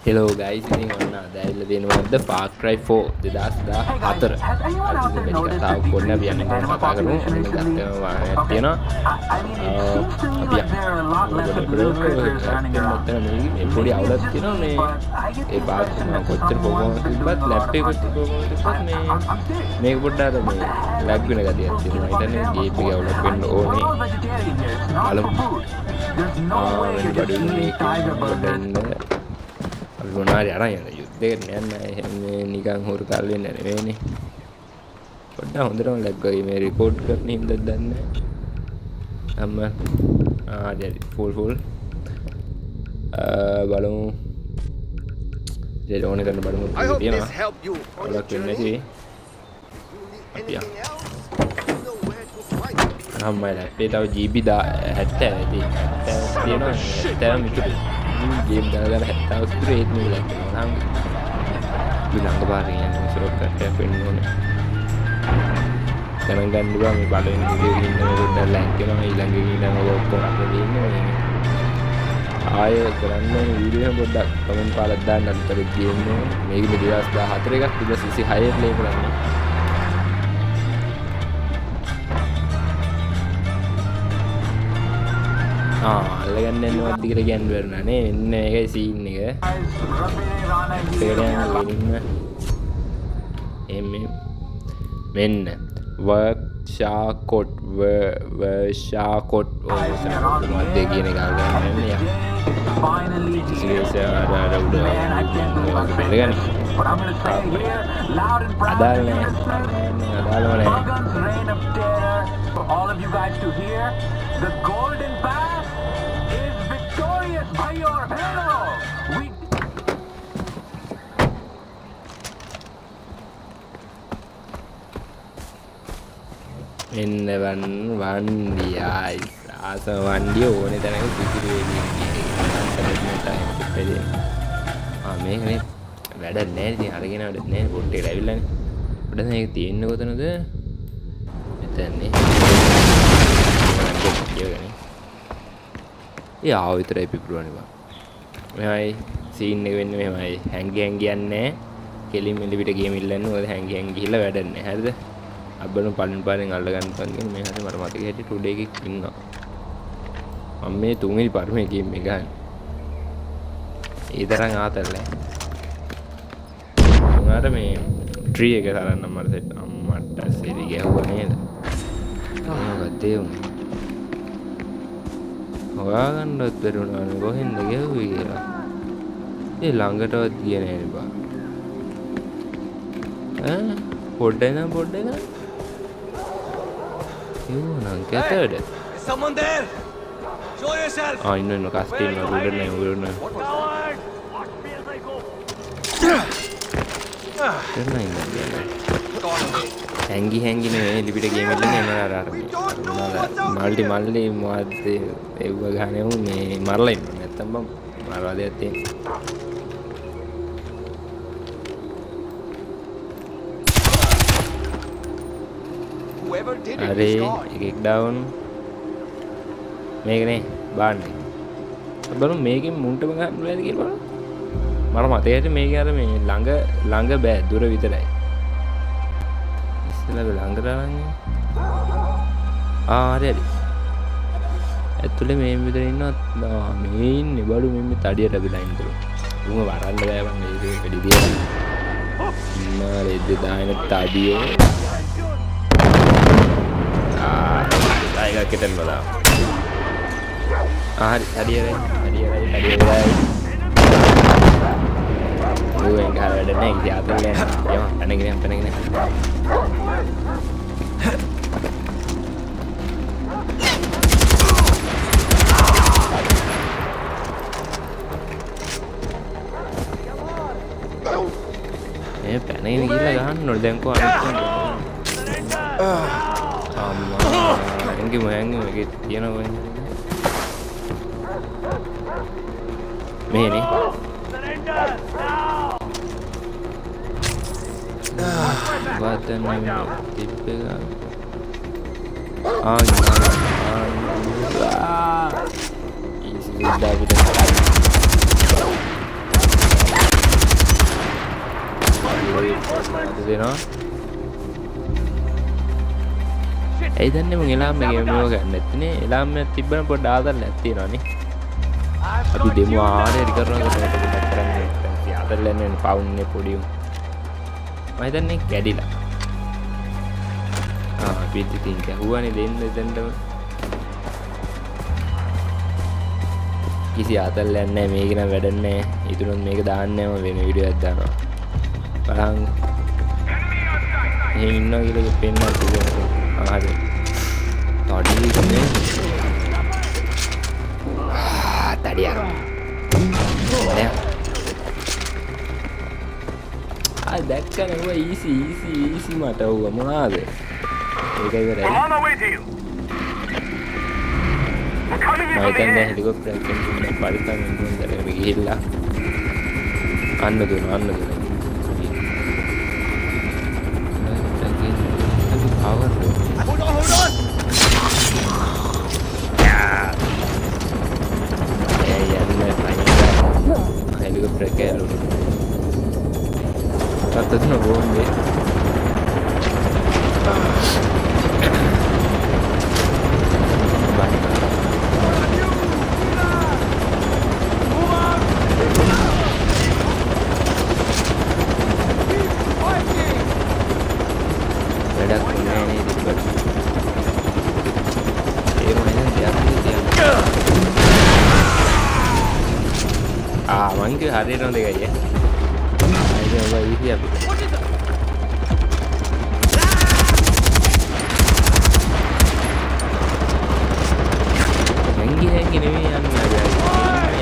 Hello guys, ඉතින් ඔන්න අද ඇවිල්ලා තියෙනවද Far Cry 4 2014. අද ඉතින් වැඩි කතාවක් පොන්න අපි යන්න කතා කරමු. ඔන්න ගත්තම වාහනයක් තියෙනවා. අපි මේ පොඩි අවුලක් තියෙනවා මේ ඒ පාත් මම කොච්චර ප්‍රොග්‍රෑම් තිබ්බත් ලැප් එකේ කොච්චර ප්‍රොග්‍රෑම් තිබ්බත් මේක පොඩ්ඩක් අර මේ ලැග් වෙන ගතියක් තියෙනවා. හිතන්නේ ගේම් එකේ අවුලක් වෙන්න ඕනේ. බලමු. වෙන බඩු මේක මොනාරි අරන් යන යුද්ධයකට නෑ මේ නිකන් හොරු කාල් වෙන්න නෙවෙයිනේ පොඩ්ඩක් හොඳටම ලැග් වගේ මේ රෙකෝඩ් කරන හින්දා දන්නේ හරි ෆුල් බලමු ජෙල් ඕන කරන බලමු තියෙනවා බලක් වෙන්නේ නැති අපි අම්මයි ලැප්ටේ තව GB 70 ඇති 70 තියෙනවා 70 මිතුරු game dalam hatta straight ni lah orang bilang kemarin yang suruh kerja penuh kadang-kadang juga mi balon dia ini udah lagi lah hilang gini dan ngopong apa ini ayah kerana video budak komen pala dan antara game ni ini dia sudah hatre kan sudah sisi higher level ni අල්ලගන්න යනවත් දිගට කියන්න බැරුණා නේ මෙන්න ඒකයි scene එක මෙන්න වර්ක්ෂාකොට් මොකක්ද කියන එක අල්ලගන්න යන්න all of you guys to hear the golden path is victorious by your hero. මෙන්න වන්දියයි ආස වන්දිය ඕනේ තැනක පිටිරේ වෙන්නේ මේකනේ වැඩ නැහැ ඉතින් අරගෙන වැඩ නැහැ පොට්ටේට ඇවිල්ලානේ පොඩ්ඩක් මේක තියෙන්නේ කොතනද මෙතනනේ ඒ ආව විතරයි පිපුරවන්නේ බා මෙහායි සීන් එක වෙන්නේ මෙහෙමයි හැංගි යන්නේ කෙලින් මෙලි පිට ගේම් ඉල්ලන්නේ මොකද හැංගි ගිහිල්ලා වැඩ නැහැ හරිද අබ්බන පලින් පාරෙන් අල්ල ගන්න තන්ගෙන මේ හැටි මට මතක හැටි ටුඩේ එකක් ඉන්නවා මම මේ තුන්වෙනි පරිමේ ගේම් එක ගන්න ඒ තරම් ආතල්ල උනාට මේ ට්‍රී එක තරන්න මට සෙට් අම්මට සිරි ගැහුවා නේද මොකද ඒ හොයාගන්නත් බැරුණානේ කොහෙන්ද ගැහුවේ කියලා ඒ ළඟටවත් ගියේ නෑ බා පොඩ්ඩයි Yun, get there. Is someone there? Show yourself. Ah, no, casting na ruler na yung Coward! What feels like go? Pero na yun Hangi na yun, libida game lang yan Maldi muadde ewa gane ho me marla inna නැත්තම් බම් මාරවා දෙයක් තියෙනවා අරේ එකෙක් down මේකනේ බාන්නේ බලමු මේකෙන් මුන්ටම ගන්න බැරිද කියලා බලමු මට මතකයි මේකේ අර මේ ළඟ බෑ දුර විතරයි ඉස්සෙල්ලා ළඟට ආන්නේ හරි ඇතුලේ මේ විතර ඉන්නවා මේ ඉන්නේ බඩු මේ තඩියට අපි ලයින් කරමු උඹ වරන්න බෑ මම මේක වැඩි දියලා ඉන්නා රෙද්ද දායන තඩියේ kita malah hari lu yang kalau ada naik di atas kan ya mah tenang gini pengen ini gila kan nordeng ko Hanggi gitu dia namanya මේ නේ වතන ටිප් එක ඉස්සෙල්ලා අපිට අද දෙනවා. ඇයි දන්නේ මම එලාම් එකේ මේව ගන්න නැත්තේ. එලාම් එකක් තිබ්බම පොඩ්ඩ ආදල්ලක් තියෙනවානේ. අපි දෙමු ආරේ කරනවා පොඩ්ඩක් කරන්නේ. ආදල්ලන්නේ පවුන්නේ පොඩි උන්. මම හිතන්නේ කැඩිලා. පිටි තින් කැහුවානේ දෙන්නම. කිසි ආතල්ලයක් නැහැ මේක නම් වැඩක් නැහැ. ඊතුනොත් මේක දාන්නේ නැහැ වෙන වීඩියෝ එකක් දානවා. බලන්න. එහෙ ඉන්නවා කියලා පෙන්නන්න තිබුණා. හරි. තඩියනේ. තඩියක්. නෑ. දැක්කනේ ඔය ඊසි මට ඔව මොනවාද? ඒක ඉවරයි. මම හිතන්නේ හෙලිකොප්ටර් එකකින් පරිස්සම් වෙන්න ඕනේ ගිහිල්ලා අන්න දුන්නා. Hold on! හෙලිකොප්ටර් එක ඇලුනේ. අතන බෝම්බේ. මං හරියට හොඳ එකයි ඒක ඔබ ඊසි අපිට හැංගි නෙමෙයි යන්නේ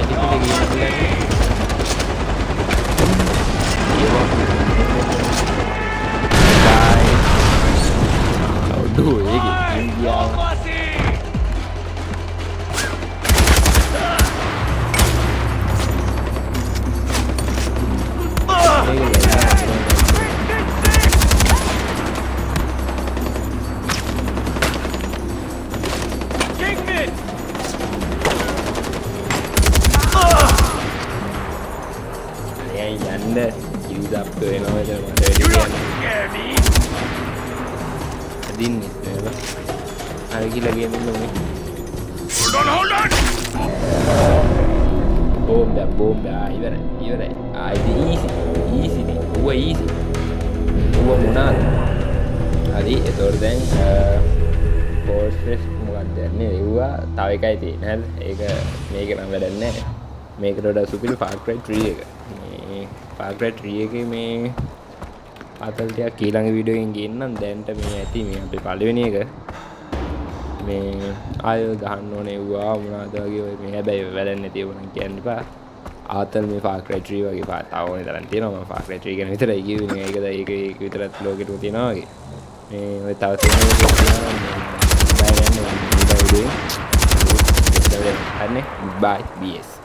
එලිපිට ගියන්නේ ඔඩෝ ඒක ඉන්දියාව use up වෙනවා මට දින්නේ අර ගිහලා ගේන්න ඕනේ Hold on! බෝම්බ ඉවරයි easy නේ ඌව easy ඌව මොනවාද හරි එතකොට දැන් fortress මොකක්ද යන්නේ ඌව තව එකයි තියෙන්නේ හරිද ඒක මේක නම් වැඩක් නැහැ මේකට වඩා සුපිරි Far Cry 3 එක Far Cry 3 එකේ මේ අතල් ටිකක් ඊළඟ වීඩියෝ එකෙන් ගේන්නම් දැන්ට මේ ඇති මේ අපේ පළවෙනි එක මේ ආයෝ ගහන්න ඕනේ වුණා මොනවාද වගේ ඔය මේ හැබැයි වැඩක් නැති ඒවා නම් කියන්න එපා ආතල් මේ Far Cry 3 වගේ තව ඕනේ තරම් තියෙනවා මම Far Cry 3 ගැන විතරයි කියුවේ ඒක විතරක් ලෝකෙට තියෙනවා වගේ මේ ඔය තව තියෙනවා බය ගන්න බයි BS